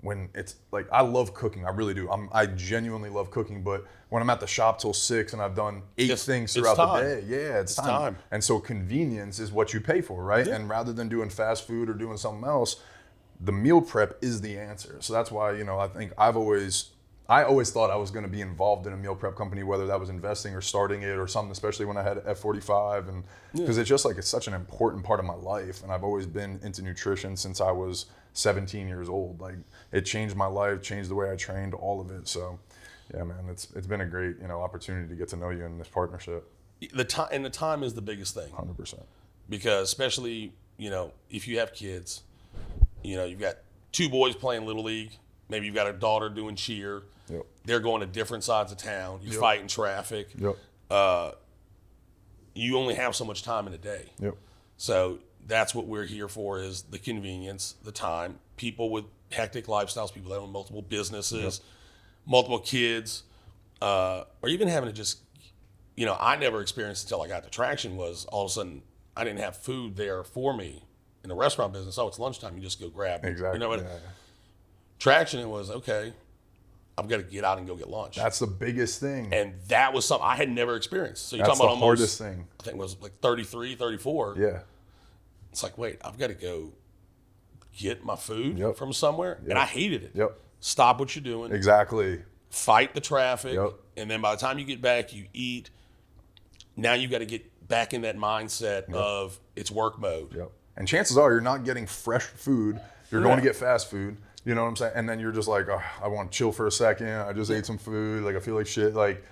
when it's like, I love cooking, I really do. I genuinely love cooking, but when I'm at the shop till 6 and I've done 8 things throughout the day, it's time. And so convenience is what you pay for, right? Yeah. And rather than doing fast food or doing something else, the meal prep is the answer. So that's why, I think I always thought I was going to be involved in a meal prep company, whether that was investing or starting it or something, especially when I had F45, and because it's just like, it's such an important part of my life. And I've always been into nutrition since I was 17 years old. Like, it changed my life, changed the way I trained, all of it. So yeah, man, it's been a great, opportunity to get to know you in this partnership. The time is the biggest thing. 100%. Because especially, if you have kids, you've got 2 boys playing Little League, maybe you've got a daughter doing cheer. Yep. They're going to different sides of town. You're fighting traffic. Yep. You only have so much time in a day. Yep. So that's what we're here for, is the convenience, the time. People with hectic lifestyles, people that own multiple businesses, multiple kids, or even having to just, I never experienced until I got to Traction was all of a sudden I didn't have food there for me in the restaurant business. Oh, it's lunchtime. You just go grab it. Exactly. Traction, it was, okay, I've got to get out and go get lunch. That's the biggest thing. And that was something I had never experienced. So you're talking about the hardest thing. I think it was like 33, 34. Yeah. It's like, wait, I've got to go get my food from somewhere. And I hated it. Yep. Stop what you're doing. Exactly. Fight the traffic. Yep. And then by the time you get back, you eat. Now you got to get back in that mindset of it's work mode. Yep. And chances are you're not getting fresh food. You're going to get fast food. You know what I'm saying? And then you're just like, oh, I want to chill for a second. I just ate some food. Like, I feel like shit. Like,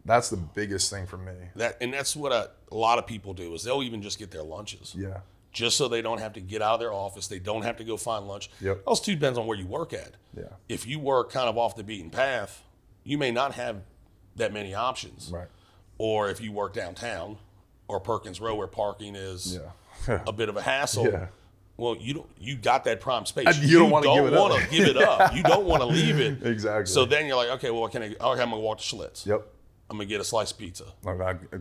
that's the biggest thing for me. That's what a lot of people do, is they'll even just get their lunches. Yeah. just so they don't have to get out of their office. They don't have to go find lunch. Yep. Also, too, depends on where you work at. Yeah. If you work kind of off the beaten path, you may not have that many options. Right. Or if you work downtown or Perkins Row where parking is Yeah. a bit of a hassle. Yeah. Well, you got that prime space. You don't want to give it up. You don't want to leave it. Exactly. So then you're like, okay, well, okay, I'm going to walk to Schlitz. Yep. I'm going to get a sliced pizza.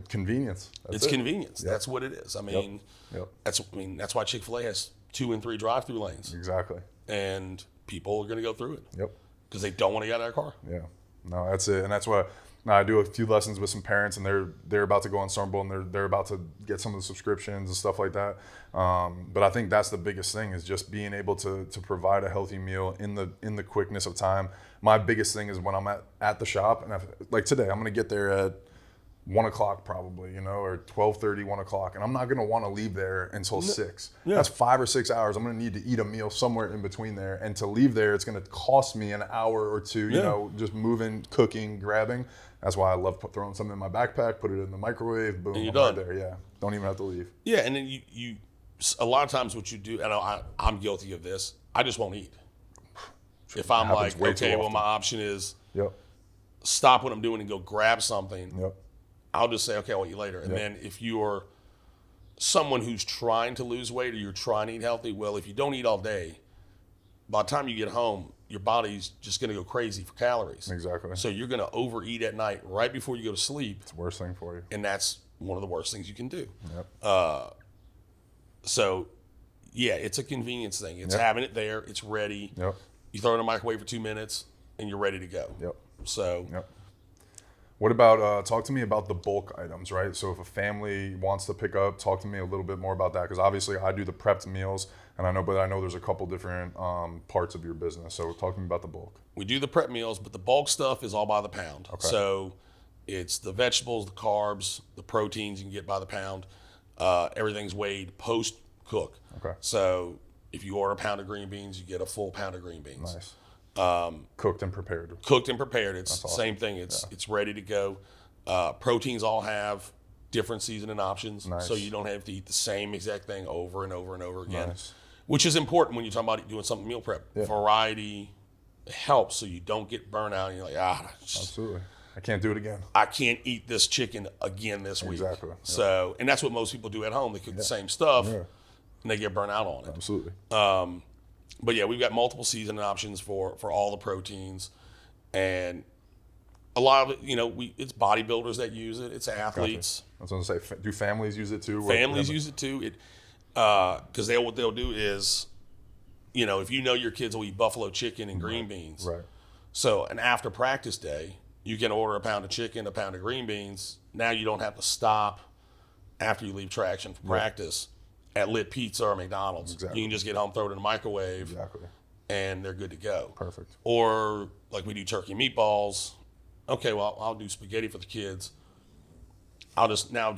Convenience. It's convenience. Yep. That's what it is. I mean, Yep. That's why Chick-fil-A has 2 and 3 drive-through lanes. Exactly. And people are going to go through it. Yep. Because they don't want to get out of their car. Yeah. No, that's it. And that's what I do a few lessons with some parents, and they're about to go on Stormbolt, and they're about to get some of the subscriptions and stuff like that. But I think that's the biggest thing, is just being able to provide a healthy meal in the quickness of time. My biggest thing is when I'm at the shop, and like today, I'm gonna get there at 1 o'clock probably, or 12:30, 1 o'clock, and I'm not gonna want to leave there until 6. Yeah. That's 5 or 6 hours. I'm gonna need to eat a meal somewhere in between there, and to leave there, it's gonna cost me an hour or two. Just moving, cooking, grabbing. That's why I love throwing something in my backpack, put it in the microwave, boom, And you're I'm right done. there. Yeah, don't even have to leave. Yeah, and then you a lot of times what you do, and I'm guilty of this, I just won't eat. If I'm happens like, way too okay, well, often. my option is Yep. stop what I'm doing and go grab something. Yep. I'll just say, okay, I'll eat later. And Yep. then if you're someone who's trying to lose weight or you're trying to eat healthy, well, if you don't eat all day, by the time you get home, your body's just going to go crazy for calories. Exactly. So you're going to overeat at night right before you go to sleep, It's the worst thing for you. and that's one of the worst things you can do. Yep. So, yeah, it's a convenience thing. It's Yep. having it there. It's ready. Yep. You throw it in the microwave for 2 minutes, and you're ready to go. Yep. So, Yep. What about, talk to me about the bulk items, right? So if a family wants to pick up, talk to me a little bit more about that, because obviously I do the prepped meals, and I know there's a couple different parts of your business. So talk to me about the bulk. we do the prep meals, but the bulk stuff is all by the pound. Okay. So it's the vegetables, the carbs, the proteins you can get by the pound. Everything's weighed post-cook. Okay. So if you order a pound of green beans, you get a full pound of green beans. Nice. Cooked and prepared. Cooked and prepared. It's the awesome. same thing. It's ready to go. Proteins all have different seasoning options, Nice. so you don't have to eat the same exact thing over and over and over again, Nice. which is important when you're talking about doing something meal prep. Yeah. Variety helps so you don't get burnt out and you're like, Absolutely. I can't do it again. I can't eat this chicken again this week. Exactly. Yeah. So, and that's what most people do at home. They cook the same stuff Yeah. and they get burnt out on it. Absolutely. But yeah, we've got multiple seasoning options for all the proteins, and a lot of it, it's bodybuilders that use it. It's athletes. I was going to say, do families use it too? Families use it too. Because what they'll do is, if your kids will eat buffalo chicken and green beans. Right. So an after practice day, you can order a pound of chicken, a pound of green beans. Now you don't have to stop after you leave traction for practice at Lit Pizza or McDonald's. Exactly. You can just get home, throw it in the microwave, Exactly. and they're good to go. Perfect. Or like we do turkey meatballs. Okay, well, I'll do spaghetti for the kids. I've just got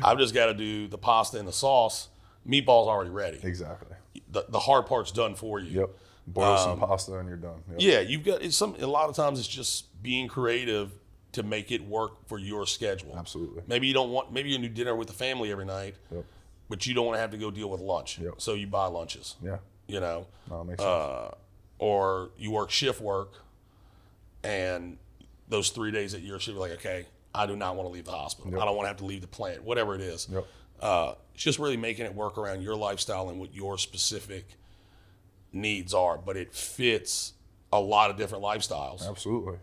to do the pasta and the sauce. Meatballs already ready. Exactly. The hard part's done for you. Yep. Boil some pasta and you're done. Yep. Yeah, a lot of times it's just being creative to make it work for your schedule. Absolutely. Maybe you can do dinner with the family every night, Yep. but you don't want to have to go deal with lunch. Yep. So you buy lunches. Yeah. No, it makes sense. or you work shift work, and those 3 days that you're shift, like, okay, I do not want to leave the hospital. Yep. I don't want to have to leave the plant, whatever it is. Yep. It's just really making it work around your lifestyle and what your specific needs are, but it fits a lot of different lifestyles Absolutely.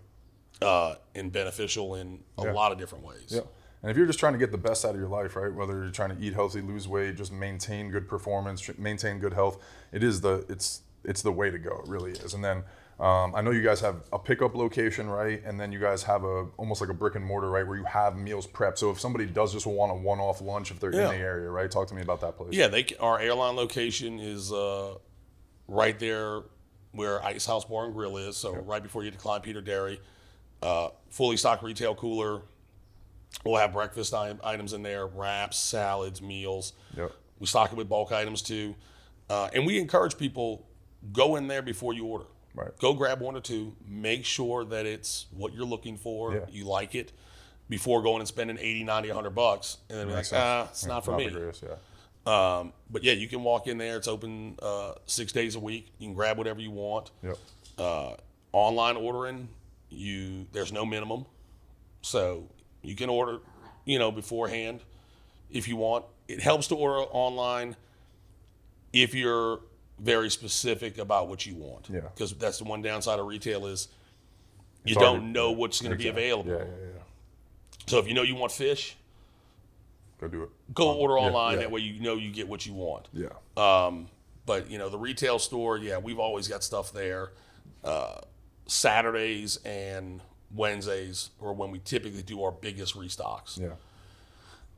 and beneficial in a Yeah. lot of different ways. Yeah. And if you're just trying to get the best out of your life, right? Whether you're trying to eat healthy, lose weight, just maintain good performance, maintain good health, it's the way to go. It really is. And then I know you guys have a pickup location, right? And then you guys have almost like a brick and mortar, right, where you have meals prepped. So if somebody does just want a one-off lunch, if they're in the area, right? Talk to me about that place. Yeah, our airline location is right there where Ice House Bar and Grill is. So right before you decline Peter Dairy, fully stocked retail cooler. We'll have breakfast items in there, wraps, salads, meals. Yep. We stock it with bulk items too. And we encourage people, go in there before you order. Right. Go grab one or two. Make sure that it's what you're looking for. Yeah. You like it. before going and spending 80, 90, $100, and then be like, it's not for me. The greatest, yeah. But yeah, you can walk in there. It's open 6 days a week. You can grab whatever you want. Yep. Online ordering, there's no minimum, so you can order, beforehand if you want. It helps to order online if you're very specific about what you want. Yeah. Because that's the one downside of retail is you It's don't already- know what's going to be available. Yeah. So if you know you want fish, Go do it. go order online. yeah. That way you get what you want. Yeah. But the retail store, we've always got stuff there. Saturdays and Wednesdays are when we typically do our biggest restocks. Yeah.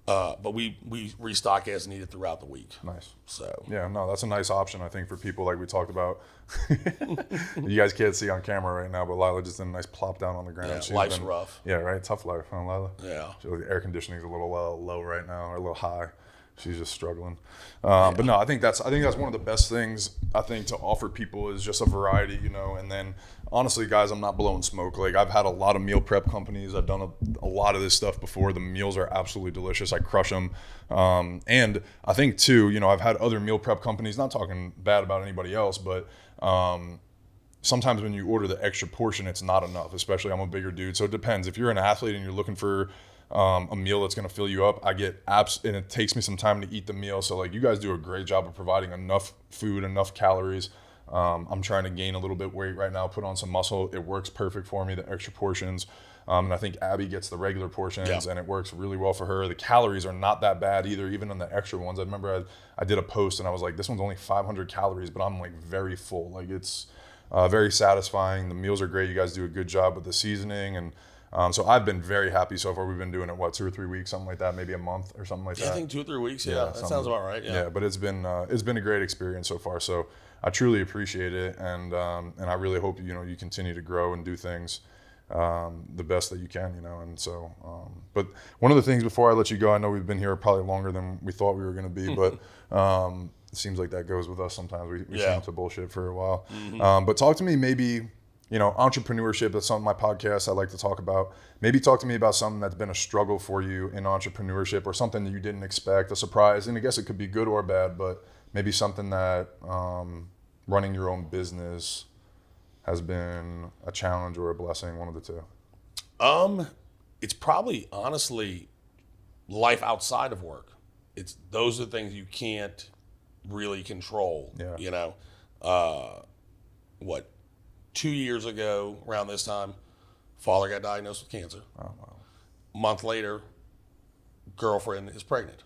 But we restock as needed throughout the week. Nice. So Yeah, no, that's a nice option, I think, for people like we talked about. You guys can't see on camera right now, but Lila just did a nice plop down on the ground. yeah, life's rough. Yeah, right? Tough life, huh, Lila? Yeah. So the air conditioning's a little low right now, or a little high. She's just struggling. But no, I think that's one of the best things, I think, to offer people is just a variety, and then honestly, guys, I'm not blowing smoke. Like, I've had a lot of meal prep companies. I've done a lot of this stuff before. The meals are absolutely delicious. I crush them. And I think too, I've had other meal prep companies, not talking bad about anybody else, but sometimes when you order the extra portion, it's not enough, especially I'm a bigger dude. So it depends. If you're an athlete and you're looking for a meal that's going to fill you up, I get apps, and it takes me some time to eat the meal. So like, you guys do a great job of providing enough food, enough calories. I'm trying to gain a little bit weight right now, put on some muscle. It works perfect for me, the extra portions. And I think Abby gets the regular portions, and it works really well for her. The calories are not that bad either, even on the extra ones. I remember I did a post and I was like, this one's only 500 calories, but I'm like very full. Like, it's very satisfying. The meals are great. You guys do a good job with the seasoning. And so I've been very happy so far. We've been doing it, 2 or 3 weeks, something like that, maybe a month or something like that. I think 2 or 3 weeks. Yeah, that sounds about right. Yeah, but it's been a great experience so far. So I truly appreciate it, and I really hope you continue to grow and do things the best that you can, And so, but one of the things before I let you go, I know we've been here probably longer than we thought we were going to be, but it seems like that goes with us sometimes. We seem to bullshit for a while. But talk to me maybe. Entrepreneurship, that's something my podcast I like to talk about. Maybe talk to me about something that's been a struggle for you in entrepreneurship, or something that you didn't expect, a surprise. And I guess it could be good or bad, but maybe something that running your own business has been a challenge or a blessing, one of the two. It's probably, honestly, life outside of work. Those are the things you can't really control. Yeah. 2 years ago, around this time, father got diagnosed with cancer. Oh, wow. A month later, girlfriend is pregnant.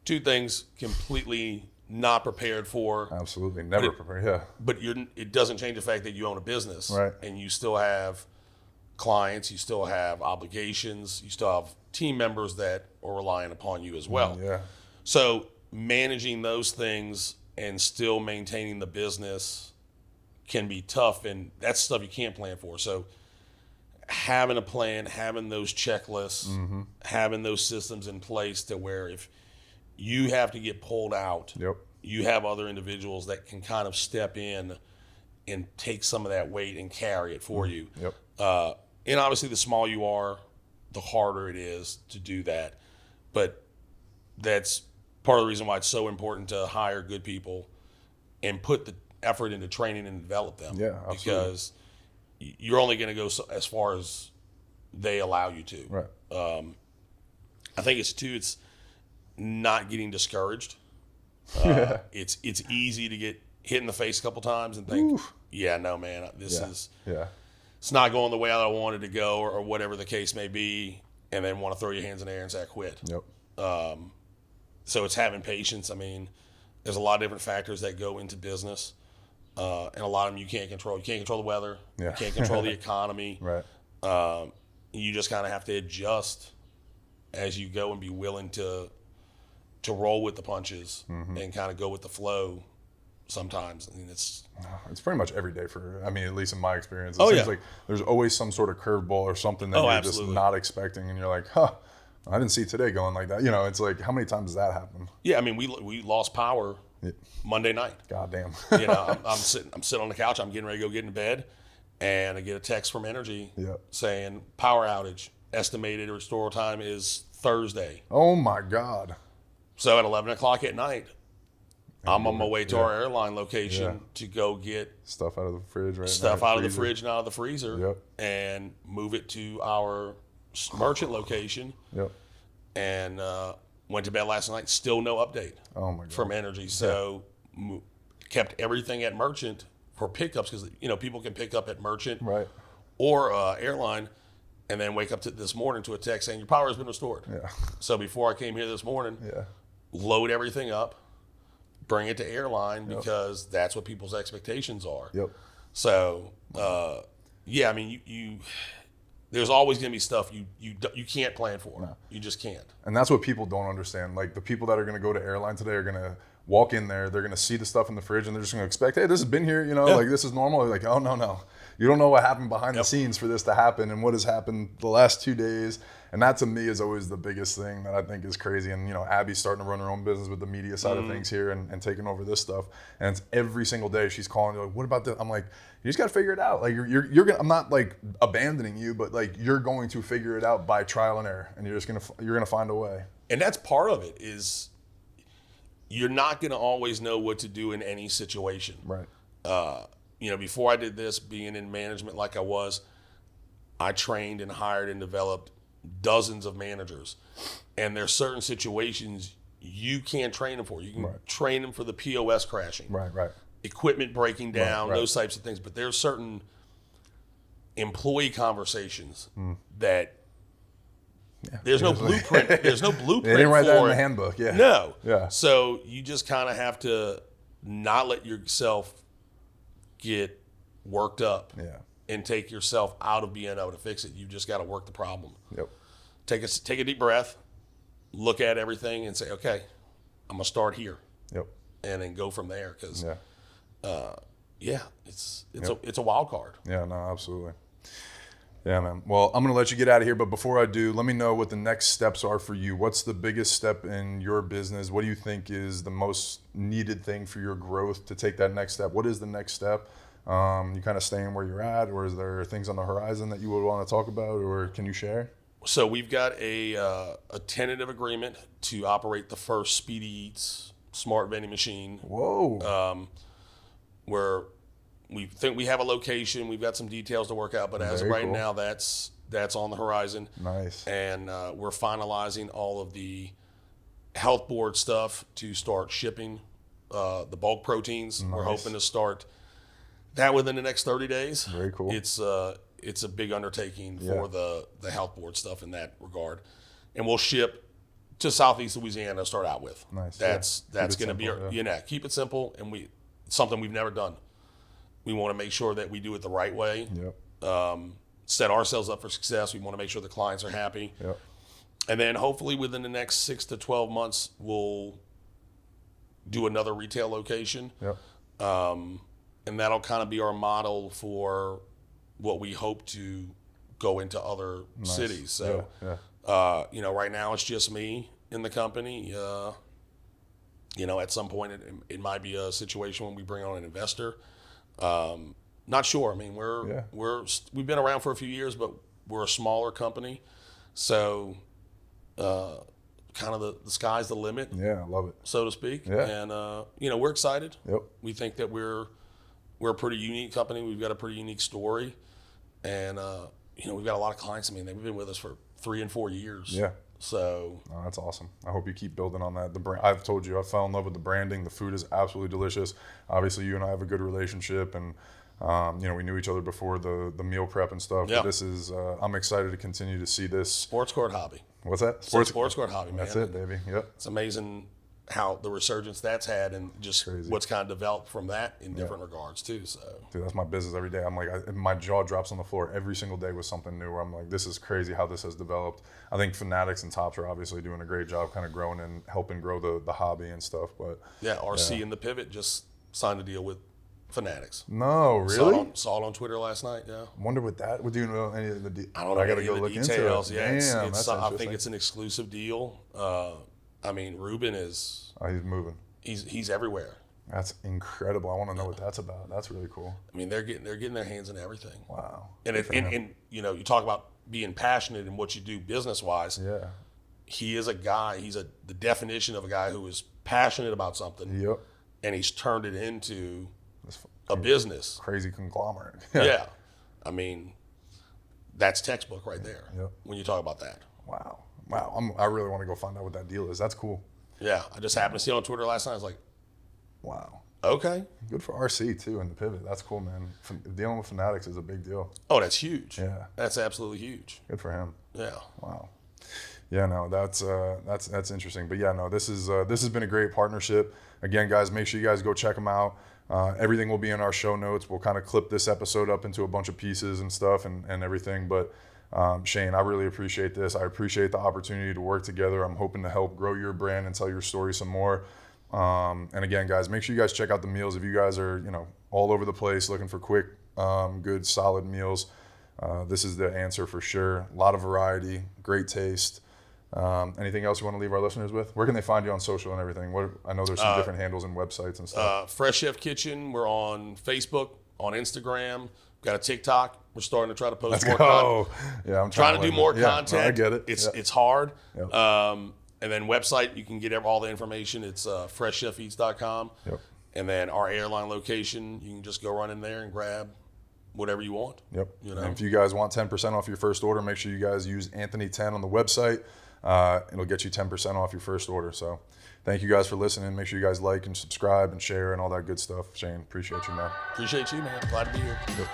2 things completely not prepared for. Absolutely, never prepared. Yeah. But it doesn't change the fact that you own a business, right? And you still have clients, you still have obligations, you still have team members that are relying upon you as well. Yeah. So managing those things and still maintaining the business can be tough, and that's stuff you can't plan for. So having a plan, having those checklists, having those systems in place to where if you have to get pulled out, you have other individuals that can kind of step in and take some of that weight and carry it for you. And obviously the smaller you are, the harder it is to do that. But that's part of the reason why it's so important to hire good people and put the effort into training and develop them. Yeah, absolutely. Because you're only going to go as far as they allow you to. Right. I think it's not getting discouraged. It's easy to get hit in the face a couple times and think, yeah, no, man, it's not going the way I wanted to go, or whatever the case may be, and then want to throw your hands in the air and say, I quit. So it's having patience. I mean, there's a lot of different factors that go into business. And a lot of them you can't control. You can't control the weather. Yeah. You can't control the economy. Right. You just kind of have to adjust as you go and be willing to roll with the punches and kind of go with the flow sometimes. I mean, it's pretty much every day at least in my experience. It seems like there's always some sort of curveball or something that you're just not expecting, and you're like, I didn't see today going like that. It's like, how many times does that happen? Yeah, I mean, we lost power Monday night. God damn. I'm sitting on the couch. I'm getting ready to go get into bed, and I get a text from Energy saying power outage. estimated restore time is Thursday. Oh my God. So at 11 o'clock at night, I'm on my way to Yeah. our airline location Yeah. to go get Stuff out of the fridge, right? stuff now, out of the freezer. fridge and out of the freezer, Yep. and move it to our merchant location. Yep. And went to bed last night. Still no update Oh my God. from Energy. So kept everything at merchant for pickups because people can pick up at merchant Right. or airline, and then wake up to this morning to a text saying your power has been restored. Yeah. So before I came here this morning, Yeah. load everything up, bring it to airline because that's what people's expectations are. Yep. So yeah, I mean you there's always going to be stuff you can't plan for. No. You just can't. And that's what people don't understand. Like the people that are going to go to airline today are going to walk in there. They're going to see the stuff in the fridge and they're just going to expect, hey, this has been here, like this is normal. Like, oh, no. You don't know what happened behind the scenes for this to happen and what has happened the last 2 days. And that to me is always the biggest thing that I think is crazy. And, Abby's starting to run her own business with the media side of things here and taking over this stuff. And it's every single day she's calling, like, what about this? I'm like, you just got to figure it out. Like you're gonna, I'm not like abandoning you, but like you're going to figure it out by trial and error. And you're going to find a way. And that's part of it is you're not going to always know what to do in any situation. Right. Before I did this, being in management like I was, I trained and hired and developed dozens of managers. And there's certain situations you can't train them for. You can train them for the POS crashing. Right. Equipment breaking down, Right. those types of things. But there's certain employee conversations that there's no blueprint. There's no blueprint They didn't write that in for the it. handbook. Yeah. No. Yeah. So you just kind of have to not let yourself get worked up Yeah. and take yourself out of being able to fix it. You just got to work the problem. Yep. Take a deep breath, look at everything, and say, okay, I'm gonna start here, Yep. and then go from there. Because Yeah. it's a wild card. Yeah, no, absolutely. Yeah, man. Well, I'm going to let you get out of here, but before I do, let me know what the next steps are for you. What's the biggest step in your business? What do you think is the most needed thing for your growth to take that next step? What is the next step? You kind of staying where you're at, or is there things on the horizon that you would want to talk about, or can you share? So we've got a tentative agreement to operate the first Speedy Eats smart vending machine. Whoa. Where we think we have a location. We've got some details to work out, but as of Very right cool. now, that's on the horizon. Nice. And we're finalizing all of the health board stuff to start shipping the bulk proteins. We're Nice. hoping to start that within the next 30 days. Very cool. It's a big undertaking for the health board stuff in that regard, and we'll ship to Southeast Louisiana to start out with. Nice. That's Yeah. Keep it going to be simple, keep it simple, and something we've never done. We want to make sure that we do it the right way. Yep. Set ourselves up for success. We want to make sure the clients are happy. Yep. And then hopefully within the next 6 to 12 months, we'll do another retail location. Yep. And that'll kind of be our model for what we hope to go into other cities. So, Yeah. right now it's just me in the company. At some point it might be a situation when we bring on an investor. Not sure. I mean, we've been around for a few years, but we're a smaller company, so kind of the sky's the limit. Yeah, I love it. So to speak. Yeah. And we're excited. Yep. We think that we're a pretty unique company. We've got a pretty unique story, and we've got a lot of clients. I mean, they've been with us for 3 and 4 years. Yeah. So Oh, that's awesome. I hope you keep building on that. The brand, I've told you, I fell in love with the branding. The food is absolutely delicious. Obviously, you and I have a good relationship, and we knew each other before the meal prep and stuff. Yeah. But this is, I'm excited to continue to see this. sports court hobby. What's that? Sports court hobby, man. That's it, baby. Yep. It's amazing how the resurgence that's had, and just Crazy. what's kind of developed from that in different regards too. So Dude, that's my business every day. I'm like, my jaw drops on the floor every single day with something new where I'm like, this is crazy how this has developed. I think Fanatics and Tops are obviously doing a great job kind of growing and helping grow the hobby and stuff. But yeah, RC and the Pivot just signed a deal with Fanatics. no, really? Saw it on Twitter last night. Yeah. Wonder what that would do. Know any of the I don't know. I got to any go of the look details. into it. Yeah, Damn, it's that's I think interesting. it's an exclusive deal. I mean, Ruben is Oh, he's moving. he's everywhere. That's incredible. I want to know what that's about. That's really cool. I mean, they're getting their hands in everything. Wow. And Good for him. and you talk about being passionate in what you do business wise. Yeah. He is a guy. He's the definition of a guy who is passionate about something. Yep. And he's turned it into a business. Crazy conglomerate. Yeah. I mean, that's textbook right there. Yep. When you talk about that. Wow. I really want to go find out what that deal is. That's cool. Yeah. I just happened to see it on Twitter last night. I was like, wow. Okay. Good for RC too and the pivot. That's cool, man. Dealing with fanatics is a big deal. Oh, that's huge. Yeah. That's absolutely huge. Good for him. Yeah. Wow. Yeah, no, that's interesting. But yeah, no, this has been a great partnership. Again, guys, make sure you guys go check them out. Everything will be in our show notes. We'll kind of clip this episode up into a bunch of pieces and stuff and everything. But Shane, I really appreciate this. I appreciate the opportunity to work together. I'm hoping to help grow your brand and tell your story some more. And again, guys, make sure you guys check out the meals. If you guys are, all over the place looking for quick, good, solid meals, this is the answer for sure. A lot of variety, great taste. Anything else you want to leave our listeners with? Where can they find you on social and everything? I know there's some different handles and websites and stuff. Fresh Chef Kitchen. We're on Facebook, on Instagram. Got a TikTok. We're starting to try to post more content. Yeah, I'm trying to do more content. No, I get it. It's hard. Yep. And then website, you can get all the information. It's freshchefeats.com. Yep. And then our airline location, you can just go run in there and grab whatever you want. Yep. And if you guys want 10% off your first order, make sure you guys use Anthony10 on the website. It'll get you 10% off your first order. So thank you guys for listening. Make sure you guys like and subscribe and share and all that good stuff. Shane, appreciate you, man. Appreciate you, man. Glad to be here. Yep.